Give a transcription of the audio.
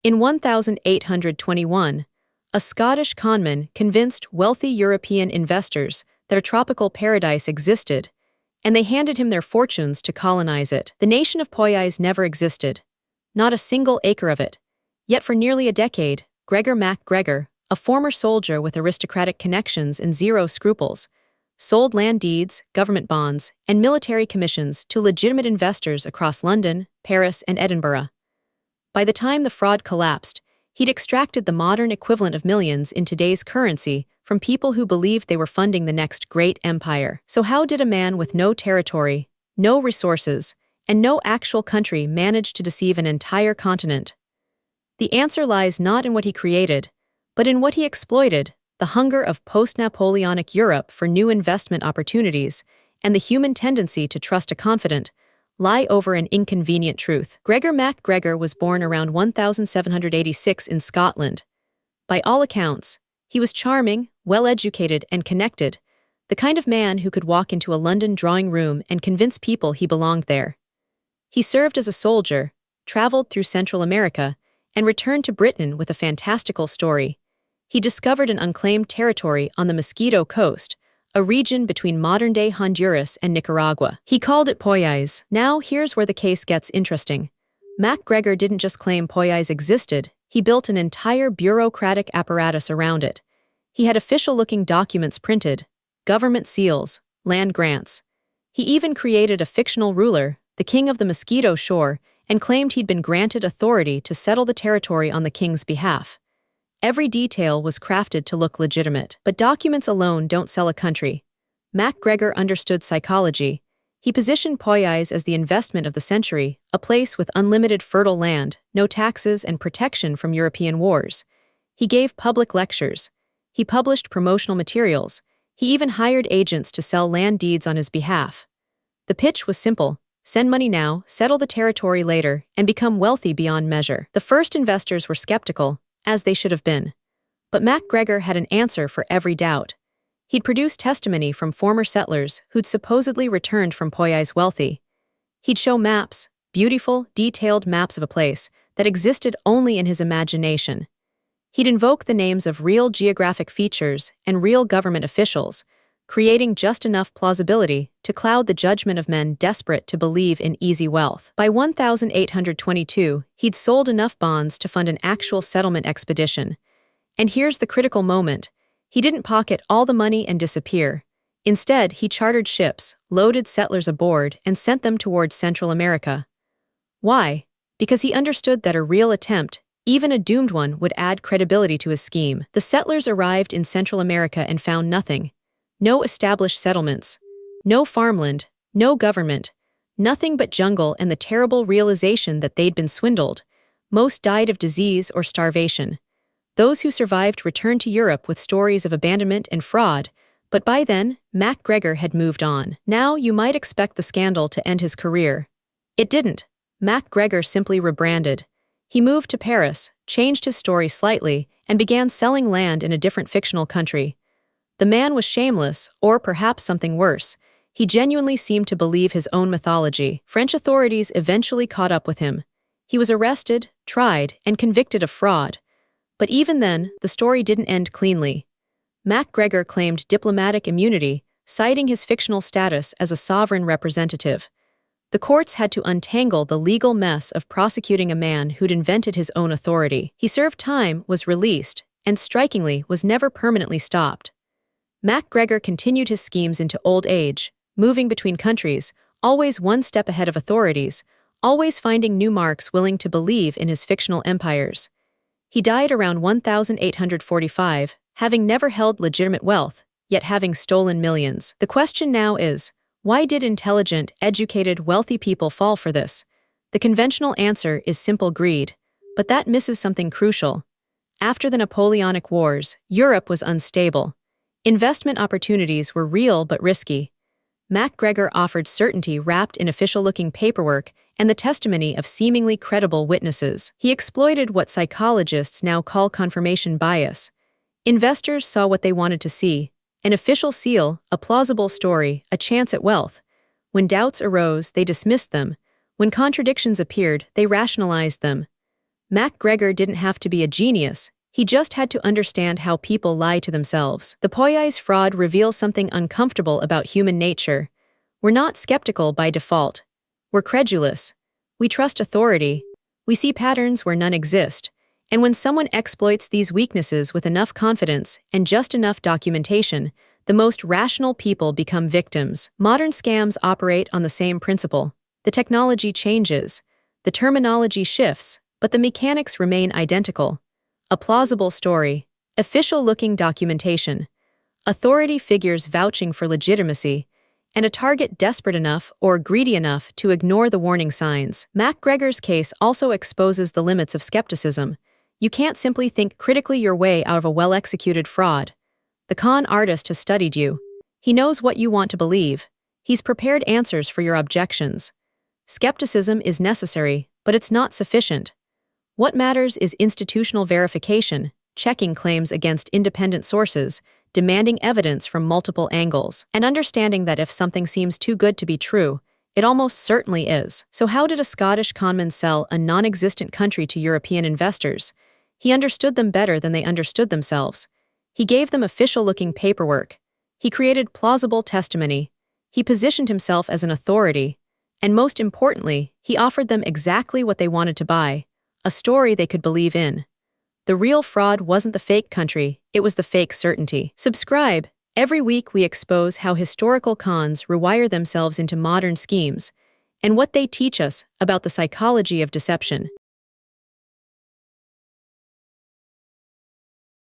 In 1821, a Scottish conman convinced wealthy European investors that a tropical paradise existed, and they handed him their fortunes to colonize it. The nation of Poyais never existed, not a single acre of it. Yet for nearly a decade, Gregor MacGregor, a former soldier with aristocratic connections and zero scruples, sold land deeds, government bonds, and military commissions to legitimate investors across London, Paris, and Edinburgh. By the time the fraud collapsed, he'd extracted the modern equivalent of millions in today's currency from people who believed they were funding the next great empire. So how did a man with no territory, no resources, and no actual country manage to deceive an entire continent? The answer lies not in what he created, but in what he exploited: the hunger of post-Napoleonic Europe for new investment opportunities and the human tendency to trust a confident lie over an inconvenient truth. Gregor MacGregor was born around 1786 in Scotland. By all accounts, he was charming, well-educated, and connected, the kind of man who could walk into a London drawing room and convince people he belonged there. He served as a soldier, traveled through Central America, and returned to Britain with a fantastical story. He discovered an unclaimed territory on the Mosquito Coast, a region between modern-day Honduras and Nicaragua. He called it Poyais. Now here's where the case gets interesting. MacGregor didn't just claim Poyais existed, he built an entire bureaucratic apparatus around it. He had official-looking documents printed, government seals, land grants. He even created a fictional ruler, the king of the Mosquito Shore, and claimed he'd been granted authority to settle the territory on the king's behalf. Every detail was crafted to look legitimate. But documents alone don't sell a country. MacGregor understood psychology. He positioned Poyais as the investment of the century, a place with unlimited fertile land, no taxes, and protection from European wars. He gave public lectures. He published promotional materials. He even hired agents to sell land deeds on his behalf. The pitch was simple: send money now, settle the territory later, and become wealthy beyond measure. The first investors were skeptical, as they should have been. But MacGregor had an answer for every doubt. He'd produced testimony from former settlers who'd supposedly returned from Poyais wealthy. He'd show maps, beautiful, detailed maps of a place that existed only in his imagination. He'd invoke the names of real geographic features and real government officials, creating just enough plausibility to cloud the judgment of men desperate to believe in easy wealth. By 1822, he'd sold enough bonds to fund an actual settlement expedition. And here's the critical moment. He didn't pocket all the money and disappear. Instead, he chartered ships, loaded settlers aboard, and sent them towards Central America. Why? Because he understood that a real attempt, even a doomed one, would add credibility to his scheme. The settlers arrived in Central America and found nothing. No established settlements, no farmland, no government, nothing but jungle and the terrible realization that they'd been swindled. Most died of disease or starvation. Those who survived returned to Europe with stories of abandonment and fraud, but by then, MacGregor had moved on. Now you might expect the scandal to end his career. It didn't. MacGregor simply rebranded. He moved to Paris, changed his story slightly, and began selling land in a different fictional country. The man was shameless, or perhaps something worse. He genuinely seemed to believe his own mythology. French authorities eventually caught up with him. He was arrested, tried, and convicted of fraud. But even then, the story didn't end cleanly. MacGregor claimed diplomatic immunity, citing his fictional status as a sovereign representative. The courts had to untangle the legal mess of prosecuting a man who'd invented his own authority. He served time, was released, and strikingly was never permanently stopped. MacGregor continued his schemes into old age, moving between countries, always one step ahead of authorities, always finding new marks willing to believe in his fictional empires. He died around 1845, having never held legitimate wealth, yet having stolen millions. The question now is, why did intelligent, educated, wealthy people fall for this? The conventional answer is simple greed, but that misses something crucial. After the Napoleonic Wars, Europe was unstable. Investment opportunities were real but risky. MacGregor offered certainty wrapped in official-looking paperwork and the testimony of seemingly credible witnesses. He exploited what psychologists now call confirmation bias. Investors saw what they wanted to see: an official seal, a plausible story, a chance at wealth. When doubts arose, they dismissed them. When contradictions appeared, they rationalized them. MacGregor didn't have to be a genius. He just had to understand how people lie to themselves. The Poyais fraud reveals something uncomfortable about human nature. We're not skeptical by default. We're credulous. We trust authority. We see patterns where none exist. And when someone exploits these weaknesses with enough confidence and just enough documentation, the most rational people become victims. Modern scams operate on the same principle. The technology changes. The terminology shifts, but the mechanics remain identical. A plausible story. Official-looking documentation. Authority figures vouching for legitimacy, and a target desperate enough or greedy enough to ignore the warning signs. MacGregor's case also exposes the limits of skepticism. You can't simply think critically your way out of a well-executed fraud. The con artist has studied you. He knows what you want to believe. He's prepared answers for your objections. Skepticism is necessary, but it's not sufficient. What matters is institutional verification, checking claims against independent sources, demanding evidence from multiple angles, and understanding that if something seems too good to be true, it almost certainly is. So how did a Scottish conman sell a non-existent country to European investors? He understood them better than they understood themselves. He gave them official-looking paperwork. He created plausible testimony. He positioned himself as an authority. And most importantly, he offered them exactly what they wanted to buy, a story they could believe in. The real fraud wasn't the fake country, it was the fake certainty. Subscribe. Every week we expose how historical cons rewire themselves into modern schemes and what they teach us about the psychology of deception.